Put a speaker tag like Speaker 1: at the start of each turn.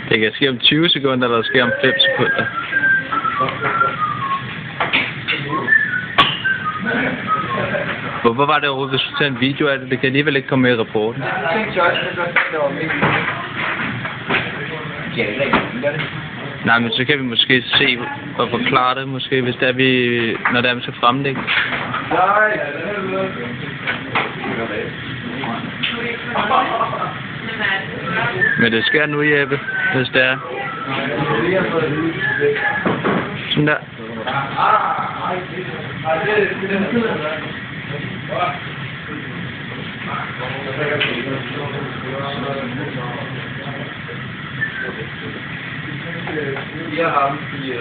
Speaker 1: Det kan ske om 20 sekunder, eller det sker om 5 sekunder. Hvorfor var det overhovedet, hvis du tager en video af det? Det kan alligevel ikke komme med i rapporten. Nej, men så kan vi måske se og forklare det, måske, hvis det er, når det er, vi skal fremlægge. Men det sker nu, Jeppe, hvis det er. Sådan der.
Speaker 2: Jeg har ham i